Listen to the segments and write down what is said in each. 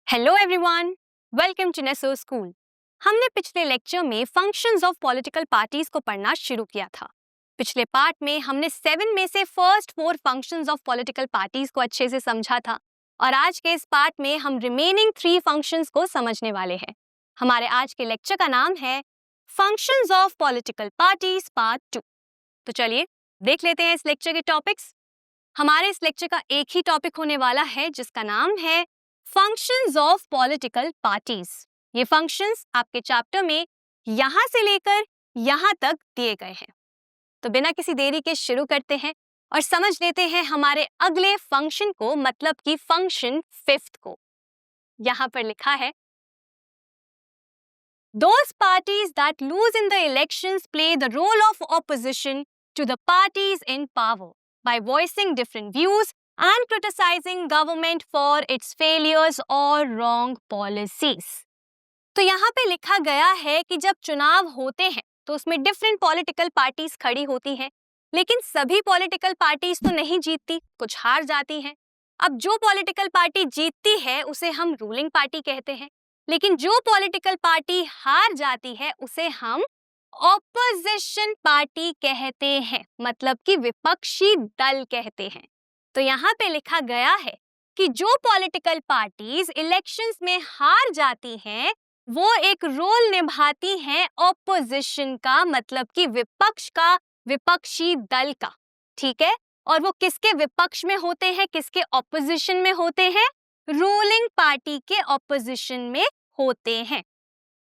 Hello everyone, welcome to Neso school. हमने पिछले lecture में फंक्शंस ऑफ पॉलिटिकल पार्टीज को पढ़ना शुरू किया था। पिछले पार्ट में हमने 7 में से first 4 functions of political parties को अच्छे से समझा था और आज के इस पार्ट में हम रिमेनिंग 3 फंक्शंस को समझने वाले हैं। हमारे आज के लेक्चर का नाम है functions of political parties part 2। तो चलिए देख लेते हैं इस लेक्चर के टॉपिक्स। हमारे इस लेक्चर का एक ही टॉपिक होने वाला है जिसका नाम है फंक्शंस ऑफ पॉलिटिकल पार्टीज। ये फंक्शंस आपके चैप्टर में यहां से लेकर यहां तक दिए गए हैं। तो बिना किसी देरी के शुरू करते हैं और समझ लेते हैं हमारे अगले फंक्शन को, मतलब कि फंक्शन 5th को। यहां पर लिखा है Those parties that lose in the elections play the role of opposition to the parties in power by voicing different views and criticizing government for its failures or wrong policies। तो यहाँ पे लिखा गया है कि जब चुनाव होते हैं तो उसमें डिफरेंट पॉलिटिकल पार्टीज खड़ी होती हैं, लेकिन सभी पॉलिटिकल पार्टीज तो नहीं जीतती, कुछ हार जाती हैं। अब जो पॉलिटिकल पार्टी जीतती है उसे हम रूलिंग पार्टी कहते हैं, लेकिन जो पॉलिटिकल पार्टी हार जाती है उसे हम ऑपोजिशन पार्टी कहते हैं, मतलब कि विपक्षी दल कहते हैं। तो यहाँ पे लिखा गया है कि जो पॉलिटिकल पार्टीज इलेक्शंस में हार जाती हैं वो एक रोल निभाती हैं ऑपोजिशन का, मतलब कि विपक्ष का, विपक्षी दल का। ठीक है, और वो किसके विपक्ष में होते हैं, किसके ऑपोजिशन में होते हैं? रूलिंग पार्टी के ऑपोजिशन में होते हैं।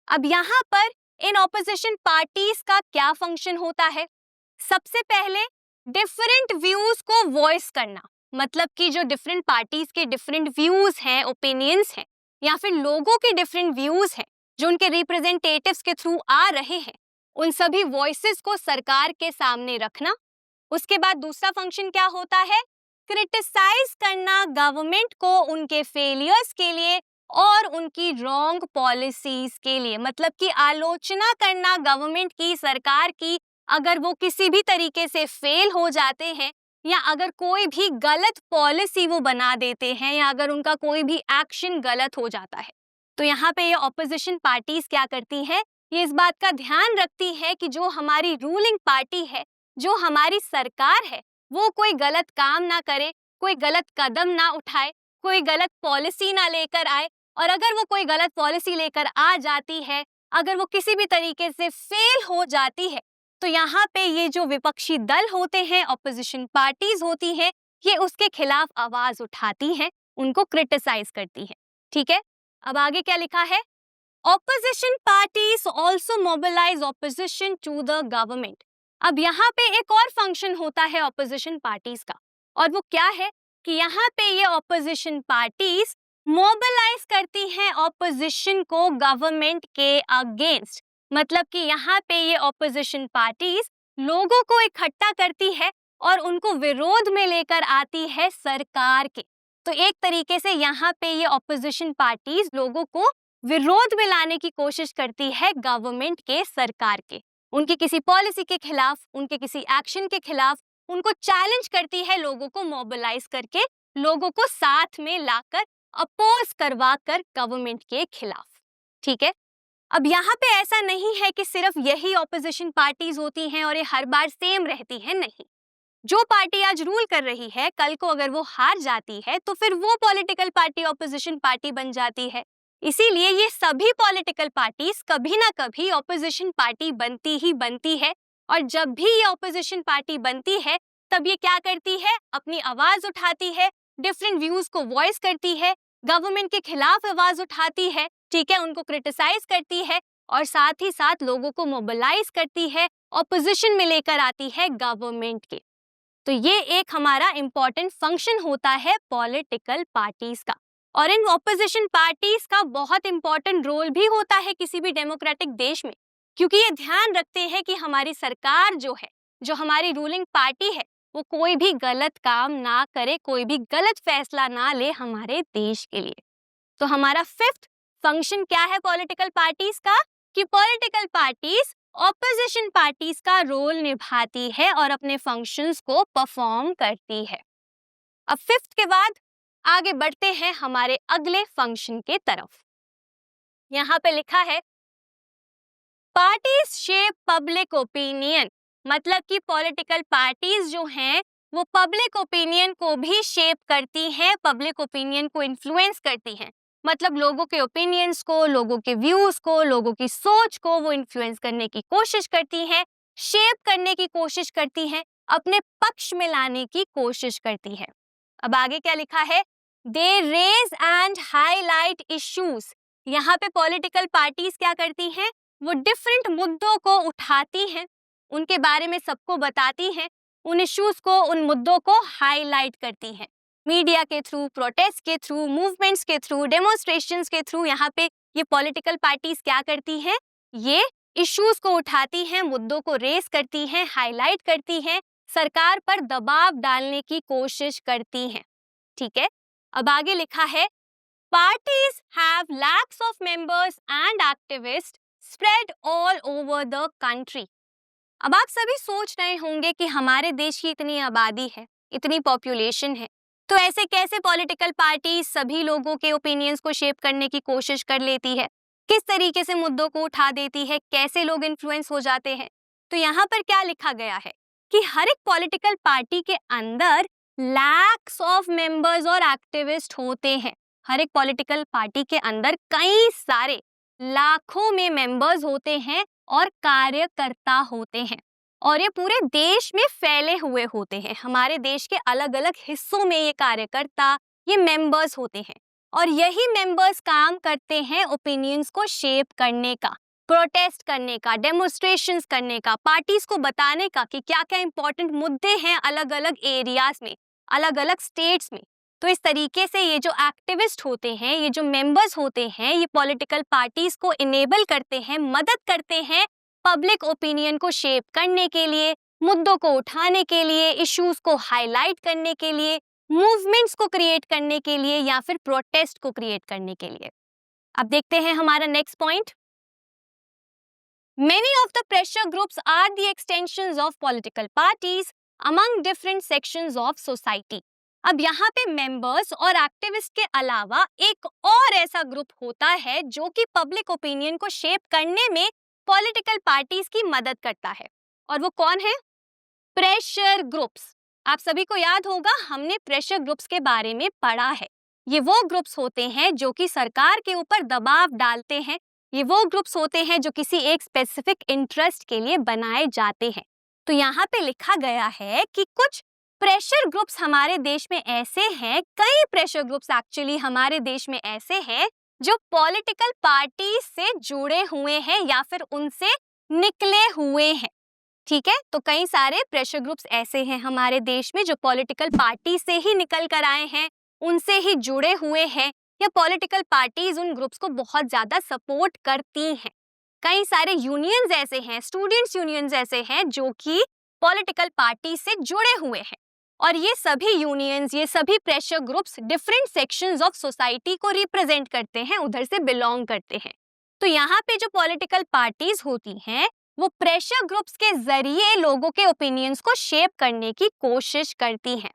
अब यहाँ पर इन ऑपोजिशन पार्टीज का क्या फंक्शन होता है? सबसे पहले डिफरेंट व्यूज को वॉइस करना, मतलब कि जो डिफरेंट पार्टीज के डिफरेंट व्यूज हैं, ओपिनियंस हैं, या फिर लोगों के डिफरेंट व्यूज हैं जो उनके रिप्रेजेंटेटिव्स के थ्रू आ रहे हैं, उन सभी वॉइसेस को सरकार के सामने रखना। उसके बाद दूसरा फंक्शन क्या होता है? क्रिटिसाइज करना गवर्नमेंट को उनके फेलियर्स के लिए और उनकी रॉन्ग पॉलिसीज के लिए, मतलब कि आलोचना करना गवर्नमेंट की, सरकार की, अगर वो किसी भी तरीके से फेल हो जाते हैं या अगर कोई भी गलत पॉलिसी वो बना देते हैं या अगर उनका कोई भी एक्शन गलत हो जाता है। तो यहाँ पे ये ऑपोजिशन पार्टीज क्या करती है? ये इस बात का ध्यान रखती है कि जो हमारी रूलिंग पार्टी है, जो हमारी सरकार है, वो कोई गलत काम ना करे, कोई गलत कदम ना उठाए, कोई गलत पॉलिसी ना लेकर आए, और अगर वो कोई गलत पॉलिसी लेकर आ जाती है, अगर वो किसी भी तरीके से फेल हो जाती है, तो यहाँ पे ये जो विपक्षी दल होते हैं, ऑपोजिशन पार्टीज होती हैं, ये उसके खिलाफ आवाज उठाती हैं, उनको क्रिटिसाइज करती हैं। ठीक है, अब आगे क्या लिखा है? Opposition parties also mobilise opposition to the government. अब यहाँ पे एक और फंक्शन होता है ऑपोजिशन पार्टीज का, और वो क्या है कि यहाँ पे ये ऑपोजिशन पार्टीज मोबिलाइज करती हैं ऑपोजिशन को गवर्नमेंट के अगेंस्ट, मतलब कि यहाँ पे ये ऑपोजिशन पार्टीज लोगों को इकट्ठा करती है और उनको विरोध में लेकर आती है सरकार के। तो एक तरीके से यहाँ पे ये ऑपोजिशन पार्टीज लोगों को विरोध में लाने की कोशिश करती है गवर्नमेंट के, सरकार के, उनकी किसी पॉलिसी के खिलाफ, उनके किसी एक्शन के खिलाफ, उनको चैलेंज करती है, लोगों को मोबिलाइज करके, लोगों को साथ में लाकर अपोज करवा कर गवर्नमेंट के खिलाफ। ठीक है, अब यहाँ पे ऐसा नहीं है कि सिर्फ यही ऑपोजिशन पार्टीज होती हैं और ये हर बार सेम रहती है, नहीं। जो पार्टी आज रूल कर रही है, कल को अगर वो हार जाती है तो फिर वो पॉलिटिकल पार्टी ऑपोजिशन पार्टी बन जाती है। इसीलिए ये सभी पॉलिटिकल पार्टीज कभी ना कभी ऑपोजिशन पार्टी बनती ही बनती है, और जब भी ये ऑपोजिशन पार्टी बनती है तब ये क्या करती है? अपनी आवाज उठाती है, डिफरेंट व्यूज को वॉइस करती है, गवर्नमेंट के खिलाफ आवाज उठाती है, ठीक है, उनको क्रिटिसाइज करती है और साथ ही साथ लोगों को मोबिलाइज करती है, ऑपोजिशन में लेकर आती है गवर्नमेंट के। तो ये एक हमारा इंपॉर्टेंट फंक्शन होता है पॉलिटिकल पार्टीज का, और इन ऑपोजिशन पार्टीज का बहुत इंपॉर्टेंट रोल भी होता है किसी भी डेमोक्रेटिक देश में, क्योंकि ये ध्यान रखते हैं कि हमारी सरकार जो है, जो हमारी रूलिंग पार्टी है, वो कोई भी गलत काम ना करे, कोई भी गलत फैसला ना ले हमारे देश के लिए। तो हमारा 5th फंक्शन क्या है पॉलिटिकल पार्टीज का? कि पॉलिटिकल पार्टीज ऑपोजिशन पार्टीज का रोल निभाती है और अपने फंक्शंस को परफॉर्म करती है। अब 5th के बाद आगे बढ़ते हैं हमारे अगले फंक्शन के तरफ। यहाँ पे लिखा है पार्टीज शेप पब्लिक ओपिनियन, मतलब कि पॉलिटिकल पार्टीज जो हैं वो पब्लिक ओपिनियन को भी शेप करती हैं, पब्लिक ओपिनियन को इन्फ्लुएंस करती हैं। मतलब लोगों के ओपिनियंस को, लोगों के व्यूज को, लोगों की सोच को वो इन्फ्लुएंस करने की कोशिश करती हैं, शेप करने की कोशिश करती हैं, अपने पक्ष में लाने की कोशिश करती है। अब आगे क्या लिखा है, they raise and highlight issues. यहाँ पे पॉलिटिकल पार्टीज क्या करती हैं, वो डिफरेंट मुद्दों को उठाती हैं, उनके बारे में सबको बताती हैं, उन इश्यूज को, उन मुद्दों को हाईलाइट करती हैं। मीडिया के थ्रू, प्रोटेस्ट के थ्रू, मूवमेंट्स के थ्रू, डेमोन्स्ट्रेशंस के थ्रू यहाँ पे ये पॉलिटिकल पार्टीज क्या करती हैं, ये इश्यूज को उठाती हैं, मुद्दों को रेस करती हैं, हाईलाइट करती हैं, सरकार पर दबाव डालने की कोशिश करती हैं। ठीक है, अब आगे लिखा है parties have lakhs of members and activists spread all over the country। अब आप सभी सोच रहे होंगे कि हमारे देश की इतनी आबादी है, इतनी पॉपुलेशन है, तो ऐसे कैसे पॉलिटिकल पार्टी सभी लोगों के ओपिनियंस को शेप करने की कोशिश कर लेती है, किस तरीके से मुद्दों को उठा देती है, कैसे लोग इन्फ्लुएंस हो जाते हैं। तो यहाँ पर क्या लिखा गया है कि हर एक पॉलिटिकल पार्टी के अंदर लैक्स ऑफ मेंबर्स और एक्टिविस्ट होते हैं। हर एक पॉलिटिकल पार्टी के अंदर कई सारे लाखों में मेंबर्स होते हैं और कार्यकर्ता होते हैं, और ये पूरे देश में फैले हुए होते हैं। हमारे देश के अलग अलग हिस्सों में ये कार्यकर्ता, ये मेंबर्स होते हैं, और यही मेंबर्स काम करते हैं ओपिनियंस को शेप करने का, प्रोटेस्ट करने का, डेमोन्स्ट्रेशंस करने का, पार्टीज को बताने का कि क्या क्या इंपॉर्टेंट मुद्दे हैं अलग अलग एरियाज में, अलग अलग स्टेट्स में। तो इस तरीके से ये जो एक्टिविस्ट होते हैं, ये जो मेंबर्स होते हैं, ये पॉलिटिकल पार्टीज को इनेबल करते हैं, मदद करते हैं पब्लिक ओपिनियन को शेप करने के लिए, मुद्दों को उठाने के लिए, इश्यूज को हाईलाइट करने के लिए, मूवमेंट्स को क्रिएट करने के लिए, या फिर प्रोटेस्ट को क्रिएट करने के लिए। अब देखते हैं हमारा next point. Many of the pressure groups are the extensions of political parties among different sections of society। अब यहाँ पे मेंबर्स और एक्टिविस्ट के अलावा एक और ऐसा ग्रुप होता है जो कि पब्लिक ओपिनियन को शेप करने में पॉलिटिकल पार्टीज की मदद करता है, और वो कौन है, प्रेशर ग्रुप्स। आप सभी को याद होगा, हमने प्रेशर ग्रुप्स के बारे में पढ़ा है। ये वो ग्रुप्स होते हैं जो कि सरकार के ऊपर दबाव डालते हैं, ये वो ग्रुप्स होते हैं जो किसी एक स्पेसिफिक इंटरेस्ट के लिए बनाए जाते हैं। तो यहाँ पे लिखा गया है कि कुछ प्रेशर ग्रुप्स हमारे देश में ऐसे हैं, कई प्रेशर ग्रुप्स एक्चुअली हमारे देश में ऐसे हैं जो पॉलिटिकल पार्टी से जुड़े हुए हैं या फिर उनसे निकले हुए हैं। ठीक है, तो कई सारे प्रेशर ग्रुप्स ऐसे हैं हमारे देश में जो पॉलिटिकल पार्टी से ही निकल कर आए हैं, उनसे ही जुड़े हुए हैं, या पॉलिटिकल पार्टीज उन ग्रुप्स को बहुत ज्यादा सपोर्ट करती हैं। कई सारे यूनियंस ऐसे हैं, स्टूडेंट्स यूनियंस ऐसे हैं जो कि पॉलिटिकल पार्टी से जुड़े हुए हैं, और ये सभी यूनियंस, ये सभी pressure groups different sections of society को रिप्रेजेंट करते हैं, उधर से बिलोंग करते हैं। तो यहाँ पे जो पॉलिटिकल पार्टीज होती हैं वो प्रेशर ग्रुप्स के जरिए लोगों के ओपिनियंस को शेप करने की कोशिश करती हैं।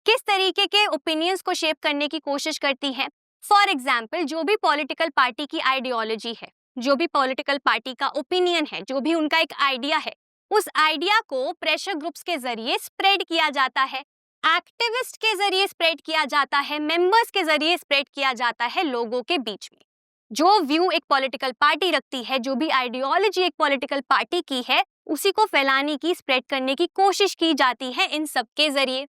किस तरीके के ओपिनियंस को शेप करने की कोशिश करती हैं? फॉर एग्जाम्पल, जो भी पॉलिटिकल पार्टी की आइडियोलॉजी है, जो भी पॉलिटिकल पार्टी का ओपिनियन है, जो भी उनका एक आइडिया है, उस आइडिया को प्रेशर ग्रुप्स के जरिए स्प्रेड किया जाता है, एक्टिविस्ट के जरिए स्प्रेड किया जाता है, मेंबर्स के जरिए स्प्रेड किया जाता है लोगों के बीच में। जो व्यू एक पॉलिटिकल पार्टी रखती है, जो भी आइडियोलॉजी एक पॉलिटिकल पार्टी की है, उसी को फैलाने की, स्प्रेड करने की कोशिश की जाती है इन सब के जरिए।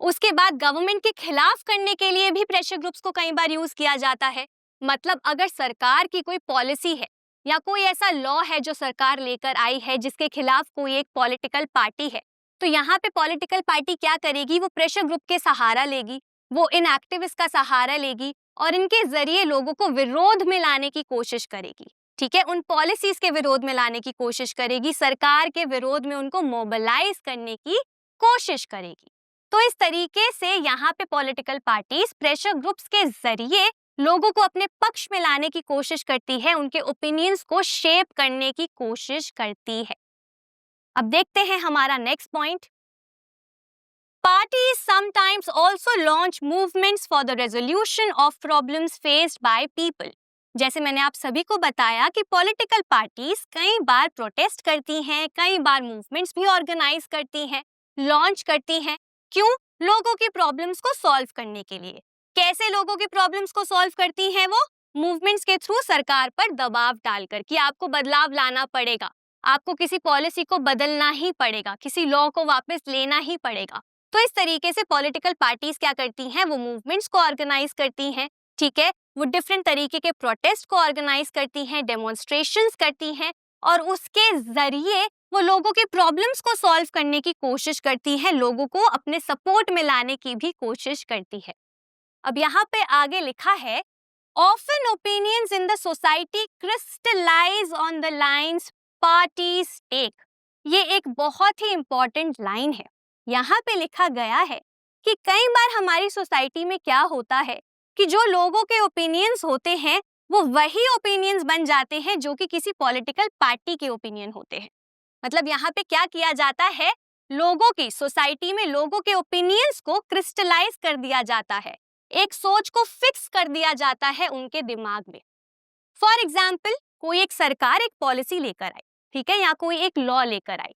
उसके बाद गवर्नमेंट के खिलाफ करने के लिए भी प्रेशर ग्रुप्स को कई बार यूज किया जाता है। मतलब अगर सरकार की कोई पॉलिसी है या कोई ऐसा लॉ है जो सरकार लेकर आई है जिसके खिलाफ कोई एक पॉलिटिकल पार्टी है, तो यहाँ पे पॉलिटिकल पार्टी क्या करेगी, वो प्रेशर ग्रुप के सहारा लेगी, वो इन एक्टिविस्ट का सहारा लेगी और इनके जरिए लोगों को विरोध में लाने की कोशिश करेगी। ठीक है, उन पॉलिसीज के विरोध में लाने की कोशिश करेगी, सरकार के विरोध में उनको मोबिलाइज करने की कोशिश करेगी। तो इस तरीके से यहाँ पे पॉलिटिकल पार्टीज प्रेशर ग्रुप्स के जरिए लोगों को अपने पक्ष में लाने की कोशिश करती है, उनके ओपिनियंस को शेप करने की कोशिश करती है। अब देखते हैं हमारा next point. Parties sometimes also launch movements for the resolution of problems faced by people. जैसे मैंने आप सभी को बताया कि पॉलिटिकल पार्टीज कई बार प्रोटेस्ट करती हैं, कई बार मूवमेंट्स भी ऑर्गेनाइज करती हैं, लॉन्च करती हैं। क्यों? लोगों की प्रॉब्लम्स को सॉल्व करने के लिए। कैसे लोगों की प्रॉब्लम्स को सॉल्व करती हैं वो? मूवमेंट्स के थ्रू सरकार पर दबाव डालकर कि आपको बदलाव लाना पड़ेगा, आपको किसी पॉलिसी को बदलना ही पड़ेगा, किसी लॉ को वापस लेना ही पड़ेगा। तो इस तरीके से पॉलिटिकल पार्टीज क्या करती हैं? वो मूवमेंट्स को ऑर्गेनाइज करती हैं, ठीक है, वो डिफरेंट तरीके के प्रोटेस्ट को ऑर्गेनाइज करती हैं, डेमोन्स्ट्रेशंस करती हैं और उसके जरिए वो लोगों की प्रॉब्लम्स को सॉल्व करने की कोशिश करती है, लोगों को अपने सपोर्ट में लाने की भी कोशिश करती है। अब यहाँ पे आगे लिखा है, often opinions in the society crystallize on the lines parties take। ये एक बहुत ही इंपॉर्टेंट लाइन है। यहाँ पे लिखा गया है कि कई बार हमारी सोसाइटी में क्या होता है कि जो लोगों के ओपिनियंस होते हैं वो वही ओपिनियंस बन जाते हैं जो कि किसी पॉलिटिकल पार्टी के ओपिनियन होते हैं। मतलब यहाँ पे क्या किया जाता है, लोगों की सोसाइटी में लोगों के ओपिनियंस को क्रिस्टलाइज कर दिया जाता है, एक सोच को फिक्स कर दिया जाता है उनके दिमाग में। फॉर एग्जाम्पल, कोई एक सरकार एक पॉलिसी लेकर आई, ठीक है, या कोई एक लॉ लेकर आई।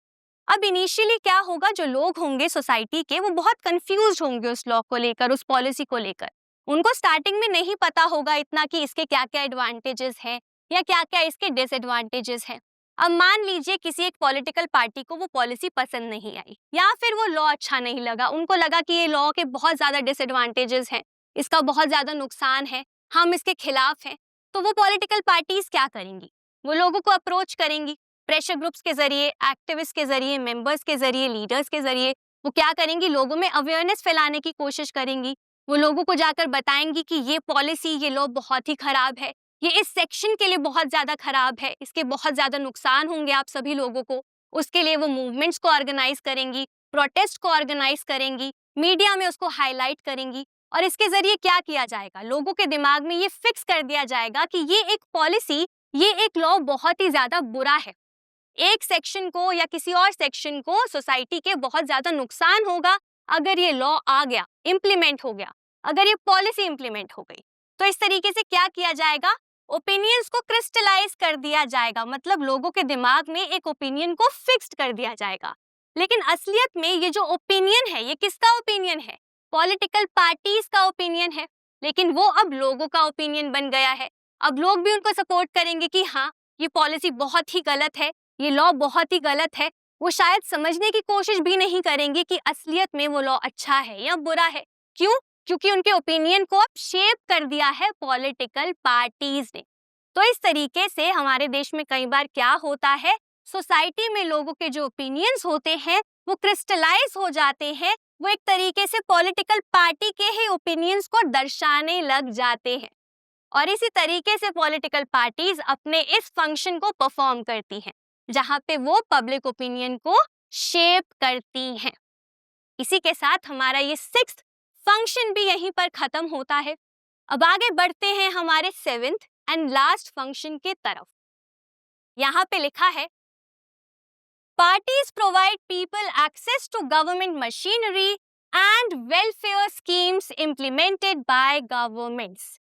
अब इनिशियली क्या होगा, जो लोग होंगे सोसाइटी के वो बहुत कंफ्यूज होंगे उस लॉ को लेकर, उस पॉलिसी को लेकर। उनको स्टार्टिंग में नहीं पता होगा इतना कि इसके क्या क्या एडवांटेजेस हैं या क्या क्या इसके डिसएडवांटेजेस हैं। अब मान लीजिए किसी एक पॉलिटिकल पार्टी को वो पॉलिसी पसंद नहीं आई या फिर वो लॉ अच्छा नहीं लगा, उनको लगा कि ये लॉ के बहुत ज्यादा डिसएडवांटेजेस हैं, इसका बहुत ज्यादा नुकसान है, हम इसके खिलाफ हैं। तो वो पॉलिटिकल पार्टीज क्या करेंगी, वो लोगों को अप्रोच करेंगी, प्रेशर ग्रुप्स के जरिए, एक्टिविस्ट के जरिए, मेंबर्स के जरिए, लीडर्स के जरिए। वो क्या करेंगी, लोगों में अवेयरनेस फैलाने की कोशिश करेंगी। वो लोगों को जाकर बताएंगी कि ये पॉलिसी, ये लॉ बहुत ही खराब है, ये इस सेक्शन के लिए बहुत ज्यादा खराब है, इसके बहुत ज्यादा नुकसान होंगे आप सभी लोगों को। उसके लिए वो मूवमेंट्स को ऑर्गेनाइज करेंगी, प्रोटेस्ट को ऑर्गेनाइज करेंगी, मीडिया में उसको हाईलाइट करेंगी और इसके जरिए क्या किया जाएगा, लोगों के दिमाग में ये फिक्स कर दिया जाएगा कि ये एक पॉलिसी, ये एक लॉ बहुत ही ज्यादा बुरा है, एक सेक्शन को या किसी और सेक्शन को सोसाइटी के बहुत ज्यादा नुकसान होगा अगर ये लॉ आ गया, इम्प्लीमेंट हो गया, अगर ये पॉलिसी इम्प्लीमेंट हो गई। तो इस तरीके से क्या किया जाएगा, ओपिनियंस को क्रिस्टलाइज कर दिया जाएगा, मतलब लोगों के दिमाग में एक ओपिनियन को फिक्स्ड कर दिया जाएगा। लेकिन असलियत में ये जो ओपिनियन है, ये किसका ओपिनियन है, पॉलिटिकल पार्टीज का ओपिनियन है, लेकिन वो अब लोगों का ओपिनियन बन गया है। अब लोग भी उनको सपोर्ट करेंगे कि हाँ, ये पॉलिसी बहुत ही गलत है, ये लॉ बहुत ही गलत है। वो शायद समझने की कोशिश भी नहीं करेंगे कि असलियत में वो लॉ अच्छा है या बुरा है। क्यों? क्योंकि उनके ओपिनियन को अब शेप कर दिया है पॉलिटिकल पार्टीज ने। तो इस तरीके से हमारे देश में कई बार क्या होता है, सोसाइटी में लोगों के जो ओपिनियंस होते हैं वो क्रिस्टलाइज हो जाते हैं, वो एक तरीके से पॉलिटिकल पार्टी के ही ओपिनियंस को दर्शाने लग जाते हैं और इसी तरीके से पॉलिटिकल पार्टीज अपने इस फंक्शन को परफॉर्म करती हैं जहां पे वो पब्लिक ओपिनियन को शेप करती हैं। इसी के साथ हमारा ये 6th फंक्शन भी यहीं पर खत्म होता है। अब आगे बढ़ते हैं हमारे 7th एंड लास्ट फंक्शन के तरफ। यहाँ पे लिखा है, parties provide people access to government machinery and welfare schemes implemented by governments.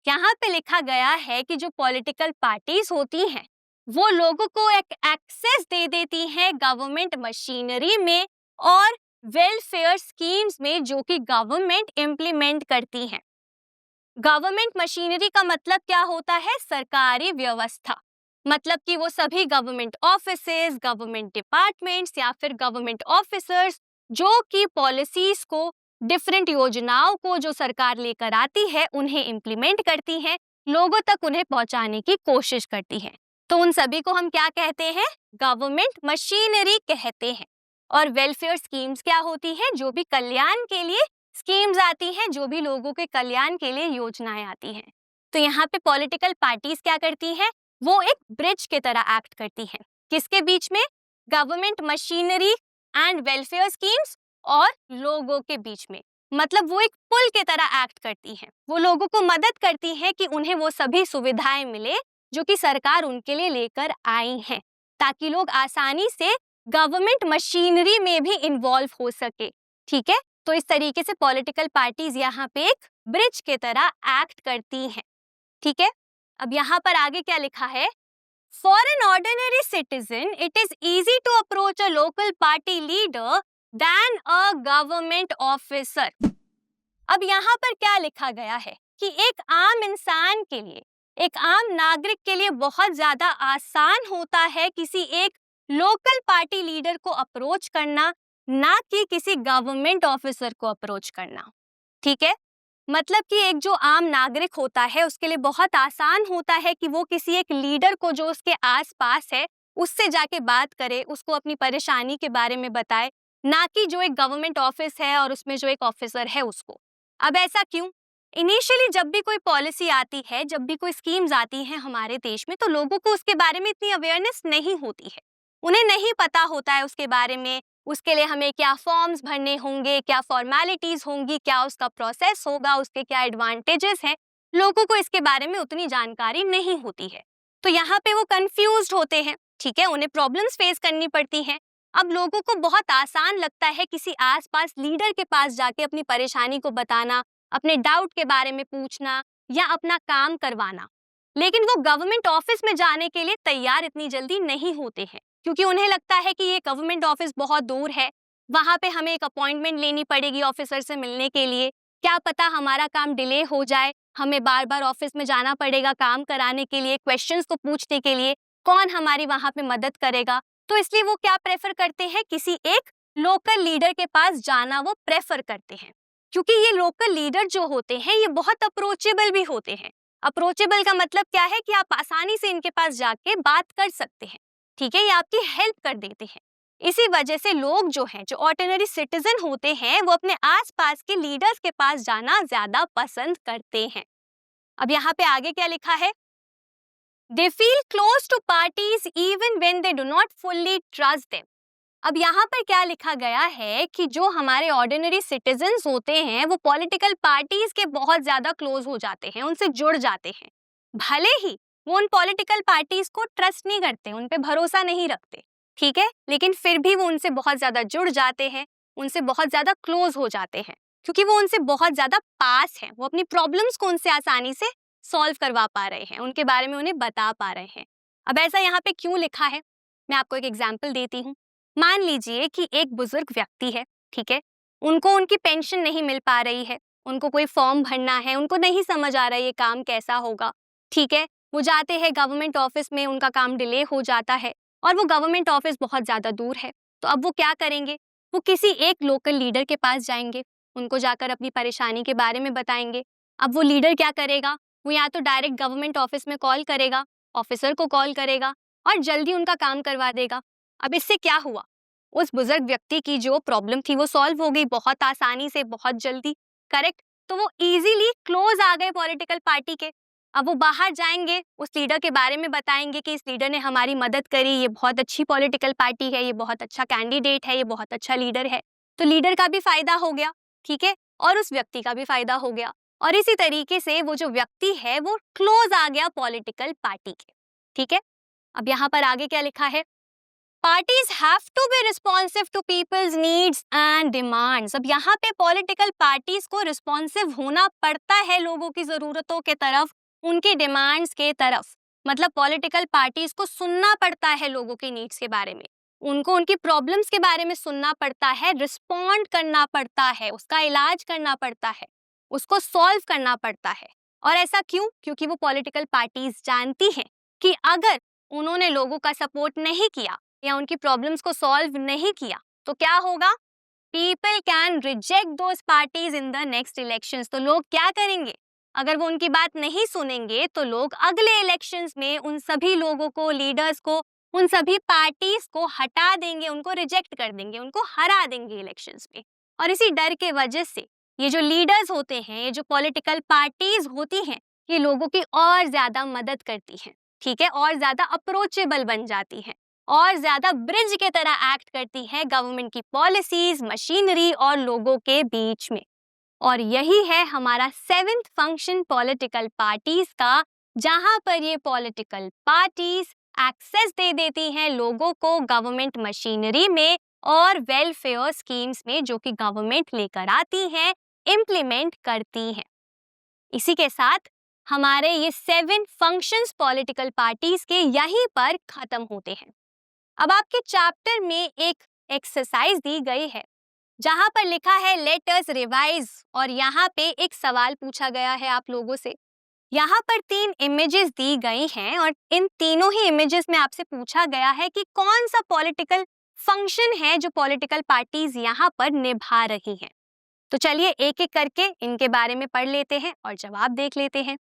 यहाँ पे लिखा गया है कि जो पॉलिटिकल पार्टीज होती हैं वो लोगों को एक एक्सेस दे देती हैं गवर्नमेंट मशीनरी में और वेलफेयर स्कीम्स में जो कि गवर्नमेंट इम्प्लीमेंट करती हैं। गवर्नमेंट मशीनरी का मतलब क्या होता है, सरकारी व्यवस्था, मतलब कि वो सभी गवर्नमेंट ऑफिसेज, गवर्नमेंट डिपार्टमेंट्स या फिर गवर्नमेंट ऑफिसर्स जो कि पॉलिसीज को, डिफरेंट योजनाओं को जो सरकार लेकर आती है उन्हें इम्प्लीमेंट करती हैं, लोगों तक उन्हें पहुंचाने की कोशिश करती हैं। तो उन सभी को हम क्या कहते हैं, गवर्नमेंट मशीनरी कहते हैं। और वेलफेयर स्कीम्स क्या होती हैं, जो भी कल्याण के लिए स्कीम्स आती हैं, जो भी लोगों के कल्याण के लिए योजनाएं आती हैं। तो यहाँ पे पॉलिटिकल पार्टीज क्या करती हैं, वो एक ब्रिज की तरह एक्ट करती हैं, किसके बीच में, government machinery and welfare schemes और लोगों के बीच में। मतलब वो एक पुल की तरह एक्ट करती हैं, वो लोगों को मदद करती हैं कि उन्हें वो सभी सुविधाएं मिले जो कि सरकार उनके लिए लेकर आई है, ताकि लोग आसानी से गवर्नमेंट मशीनरी में भी इन्वॉल्व हो सके। ठीक है, तो इस तरीके से पॉलिटिकल पार्टीज यहाँ पे एक ब्रिज के तरह एक्ट करती हैं, ठीक है। अब यहाँ पर आगे क्या लिखा है, for an ordinary citizen it is easy to approach a local party leader than a government officer. अब यहाँ पर क्या लिखा गया है कि एक आम इंसान के लिए, एक आम नागरिक के लिए बहुत ज्यादा आसान होता है किसी एक लोकल पार्टी लीडर को अप्रोच करना, ना कि किसी गवर्नमेंट ऑफिसर को अप्रोच करना, ठीक है। मतलब कि एक जो आम नागरिक होता है उसके लिए बहुत आसान होता है कि वो किसी एक लीडर को जो उसके आसपास है उससे जाके बात करे, उसको अपनी परेशानी के बारे में बताए, ना कि जो एक गवर्नमेंट ऑफिस है और उसमें जो एक ऑफिसर है उसको। अब ऐसा क्यों? इनिशियली जब भी कोई पॉलिसी आती है, जब भी कोई स्कीम्स आती हैं हमारे देश में, तो लोगों को उसके बारे में इतनी अवेयरनेस नहीं होती है, उन्हें नहीं पता होता है उसके बारे में, उसके लिए हमें क्या फॉर्म्स भरने होंगे, क्या फॉर्मेलिटीज होंगी, क्या उसका प्रोसेस होगा, उसके क्या एडवांटेजेस हैं। लोगों को इसके बारे में उतनी जानकारी नहीं होती है, तो यहाँ पे वो कंफ्यूज्ड होते हैं, ठीक है, उन्हें प्रॉब्लम्स फेस करनी पड़ती हैं। अब लोगों को बहुत आसान लगता है किसी आसपास लीडर के पास जाके अपनी परेशानी को बताना, अपने डाउट के बारे में पूछना या अपना काम करवाना, लेकिन वो गवर्नमेंट ऑफिस में जाने के लिए तैयार इतनी जल्दी नहीं होते हैं, क्योंकि उन्हें लगता है कि ये गवर्नमेंट ऑफिस बहुत दूर है, वहां पे हमें एक अपॉइंटमेंट लेनी पड़ेगी ऑफिसर से मिलने के लिए, क्या पता हमारा काम डिले हो जाए, हमें बार बार ऑफिस में जाना पड़ेगा काम कराने के लिए, क्वेश्चंस को पूछने के लिए, कौन हमारी वहां पे मदद करेगा। तो इसलिए वो क्या प्रेफर करते हैं, किसी एक लोकल लीडर के पास जाना वो प्रेफर करते हैं, क्योंकि ये लोकल लीडर जो होते हैं ये बहुत अप्रोचेबल भी होते हैं। अप्रोचेबल का मतलब क्या है कि आप आसानी से इनके पास जाके बात कर सकते हैं, ठीक है, ये आपकी हेल्प कर देते हैं। इसी वजह से लोग जो हैं, जो ऑर्डिनरी सिटीजन होते हैं, वो अपने आसपास के लीडर्स के पास जाना ज्यादा पसंद करते हैं। अब यहाँ पे आगे क्या लिखा है, they feel close to parties even when they do not fully trust them. अब यहाँ पर क्या लिखा गया है कि जो हमारे ऑर्डिनरी सिटीजन्स होते हैं वो पॉलिटिकल पार्टीज के बहुत ज्यादा क्लोज हो जाते हैं, उनसे जुड़ जाते हैं, भले ही वो उन पॉलिटिकल पार्टीज को ट्रस्ट नहीं करते, उन पे भरोसा नहीं रखते, ठीक है, लेकिन फिर भी वो उनसे बहुत ज्यादा जुड़ जाते हैं, उनसे बहुत ज्यादा क्लोज हो जाते हैं, क्योंकि वो उनसे बहुत ज्यादा पास है, वो अपनी प्रॉब्लम्स को उनसे आसानी से सॉल्व करवा पा रहे हैं, उनके बारे में उन्हें बता पा रहे हैं। अब ऐसा यहाँ पे क्यों लिखा है, मैं आपको एक एग्जाम्पल देती हूँ। मान लीजिए कि एक बुजुर्ग व्यक्ति है, ठीक है, उनको उनकी पेंशन नहीं मिल पा रही है, उनको कोई फॉर्म भरना है, उनको नहीं समझ आ रहा है ये काम कैसा होगा, ठीक है, वो जाते हैं गवर्नमेंट ऑफिस में, उनका काम डिले हो जाता है और वो गवर्नमेंट ऑफिस बहुत ज्यादा दूर है, तो अब वो क्या करेंगे, वो किसी एक लोकल लीडर के पास जाएंगे, उनको जाकर अपनी परेशानी के बारे में बताएंगे। अब वो लीडर क्या करेगा, वो या तो डायरेक्ट गवर्नमेंट ऑफिस में कॉल करेगा, ऑफिसर को कॉल करेगा और जल्दी उनका काम करवा देगा। अब इससे क्या हुआ, उस बुजुर्ग व्यक्ति की जो प्रॉब्लम थी वो सॉल्व हो गई बहुत आसानी से, बहुत जल्दी, करेक्ट। तो वो इजीली क्लोज आ गए पॉलिटिकल पार्टी के। अब वो बाहर जाएंगे, उस लीडर के बारे में बताएंगे कि इस लीडर ने हमारी मदद करी, ये बहुत अच्छी पॉलिटिकल पार्टी है, ये बहुत अच्छा कैंडिडेट है, ये बहुत अच्छा लीडर है। तो लीडर का भी फायदा हो गया, ठीक है, और उस व्यक्ति का भी फायदा हो गया, और इसी तरीके से वो जो व्यक्ति है वो क्लोज आ गया पॉलिटिकल पार्टी के, ठीक है। अब यहाँ पर आगे क्या लिखा है, Parties have to be responsive to people's needs and demands। अब यहाँ पे पॉलिटिकल पार्टीज को रिस्पॉन्सिव होना पड़ता है लोगों की जरूरतों के तरफ, उनकी डिमांड्स के तरफ, मतलब पॉलिटिकल पार्टीज को सुनना पड़ता है लोगों के नीड्स के बारे में, उनको उनकी प्रॉब्लम्स के बारे में सुनना पड़ता है, रिस्पॉन्ड करना पड़ता है, उसका इलाज करना पड़ता है, उसको सॉल्व करना पड़ता है। और ऐसा क्यों, क्योंकि वो पॉलिटिकल पार्टीज जानती हैं कि अगर उन्होंने लोगों का सपोर्ट नहीं किया या उनकी प्रॉब्लम्स को सॉल्व नहीं किया तो क्या होगा, people can reject those parties in the next elections. तो लोग क्या करेंगे, अगर वो उनकी बात नहीं सुनेंगे तो लोग अगले इलेक्शंस में उन सभी लोगों को, लीडर्स को, उन सभी पार्टीज को हटा देंगे, उनको रिजेक्ट कर देंगे, उनको हरा देंगे इलेक्शंस में। और इसी डर के वजह से ये जो लीडर्स होते हैं, ये जो पॉलिटिकल पार्टीज होती हैं, ये लोगों की और ज्यादा मदद करती हैं, ठीक है, और ज्यादा अप्रोचेबल बन जाती हैं, और ज्यादा ब्रिज के तरह एक्ट करती है गवर्नमेंट की पॉलिसीज, मशीनरी और लोगों के बीच में। और यही है हमारा 7th फंक्शन पॉलिटिकल पार्टीज का, जहां पर ये पॉलिटिकल पार्टीज एक्सेस दे देती हैं लोगों को गवर्नमेंट मशीनरी में और वेलफेयर स्कीम्स में जो कि गवर्नमेंट लेकर आती है, इम्प्लीमेंट करती है। इसी के साथ हमारे ये 7 फंक्शंस पॉलिटिकल पार्टीज के यहीं पर खत्म होते हैं। अब आपके चैप्टर में एक एक्सरसाइज दी गई है जहां पर लिखा है लेट अस रिवाइज, और यहाँ पे एक सवाल पूछा गया है आप लोगों से। यहाँ पर 3 इमेजेस दी गई हैं और इन तीनों ही इमेजेस में आपसे पूछा गया है कि कौन सा पॉलिटिकल फंक्शन है जो पॉलिटिकल पार्टीज यहाँ पर निभा रही हैं। तो चलिए एक एक करके इनके बारे में पढ़ लेते हैं और जवाब देख लेते हैं।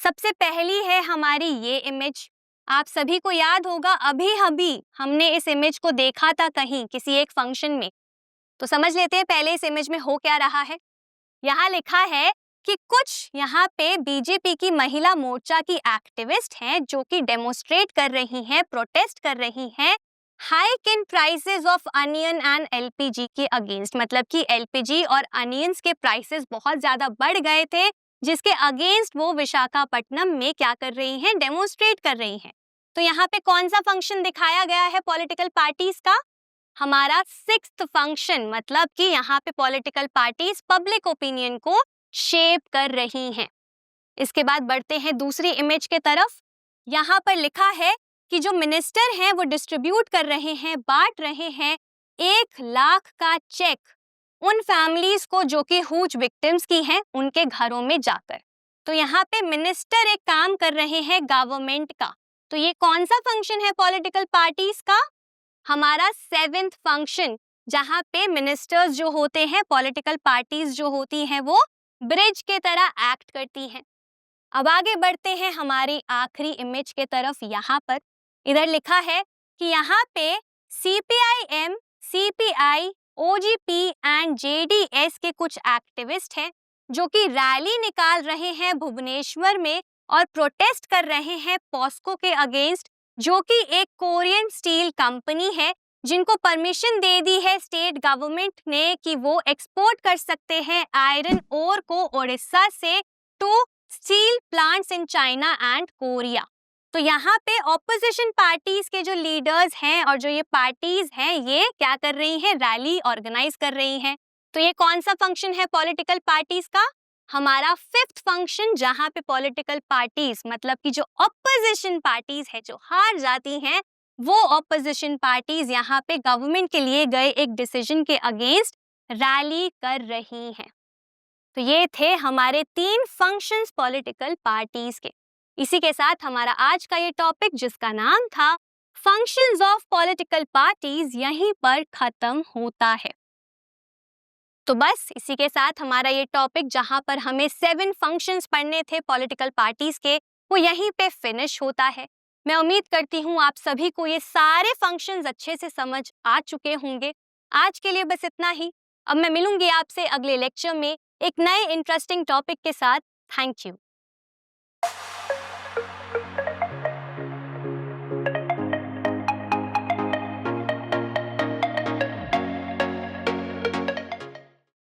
सबसे पहली है हमारी ये इमेज। आप सभी को याद होगा अभी अभी हमने इस इमेज को देखा था कहीं किसी एक फंक्शन में। तो समझ लेते हैं पहले इस इमेज में हो क्या रहा है। यहाँ लिखा है कि कुछ यहाँ पे बीजेपी की महिला मोर्चा की एक्टिविस्ट हैं जो कि डेमोन्स्ट्रेट कर रही हैं, प्रोटेस्ट कर रही हैं hike in prices of onion and LPG के अगेंस्ट। मतलब कि एलपीजी और अनियंस के प्राइसेस बहुत ज्यादा बढ़ गए थे, जिसके अगेंस्ट वो विशाखापट्टनम में क्या कर रही हैं, डेमोन्स्ट्रेट कर रही हैं। तो यहाँ पे कौन सा फंक्शन दिखाया गया है पॉलिटिकल पार्टीज का? हमारा 6th फंक्शन, मतलब कि यहाँ पे पॉलिटिकल पार्टीज पब्लिक ओपिनियन को शेप कर रही हैं। इसके बाद बढ़ते हैं दूसरी इमेज के तरफ। यहाँ पर लिखा है कि जो मिनिस्टर हैं वो डिस्ट्रीब्यूट कर रहे हैं, बांट रहे हैं 1 लाख का चेक उन फैमिलीज को जो कि हुज विक्टिम्स की हैं, उनके घरों में जाकर। तो यहाँ पे मिनिस्टर एक काम कर रहे हैं गवर्नमेंट का। तो ये कौन सा फंक्शन है पॉलिटिकल पार्टीज का? हमारा 7th फंक्शन, जहाँ पे मिनिस्टर्स जो होते हैं, पॉलिटिकल पार्टीज जो होती हैं, वो ब्रिज के तरह एक्ट करती हैं। अब आगे बढ़ते हैं हमारी आखिरी इमेज के तरफ। यहाँ पर इधर लिखा है कि यहाँ पे CPIM, CPI, OGP and JDS के कुछ एक्टिविस्ट हैं जो कि रैली निकाल रहे हैं भुवनेश्वर में और प्रोटेस्ट कर रहे हैं पॉस्को के अगेंस्ट, जो कि एक कोरियन स्टील कंपनी है जिनको परमिशन दे दी है स्टेट गवर्नमेंट ने कि वो एक्सपोर्ट कर सकते हैं आयरन ओर को ओडिशा से to steel plants in China and Korea. तो यहाँ पे ऑपोजिशन पार्टीज के जो लीडर्स हैं और जो ये पार्टीज हैं, ये क्या कर रही हैं, रैली ऑर्गेनाइज कर रही हैं। तो ये कौन सा फंक्शन है पॉलिटिकल पार्टीज का? हमारा 5th फंक्शन, जहाँ पे पॉलिटिकल पार्टीज, मतलब कि जो ऑपोजिशन पार्टीज है, जो हार जाती हैं, वो ऑपोजिशन पार्टीज यहाँ पे गवर्नमेंट के लिए गए एक डिसीजन के अगेंस्ट रैली कर रही हैं। तो ये थे हमारे 3 फंक्शंस पॉलिटिकल पार्टीज के। इसी के साथ हमारा आज का ये टॉपिक, जिसका नाम था फंक्शंस ऑफ पॉलिटिकल पार्टीज, यहीं पर खत्म होता है। तो बस इसी के साथ हमारा ये टॉपिक, जहां पर हमें 7 फंक्शंस पढ़ने थे पॉलिटिकल पार्टीज के, वो यहीं पे फिनिश होता है। मैं उम्मीद करती हूँ आप सभी को ये सारे फंक्शंस अच्छे से समझ आ चुके होंगे। आज के लिए बस इतना ही। अब मैं मिलूंगी आपसे अगले लेक्चर में एक नए इंटरेस्टिंग टॉपिक के साथ। Thank you.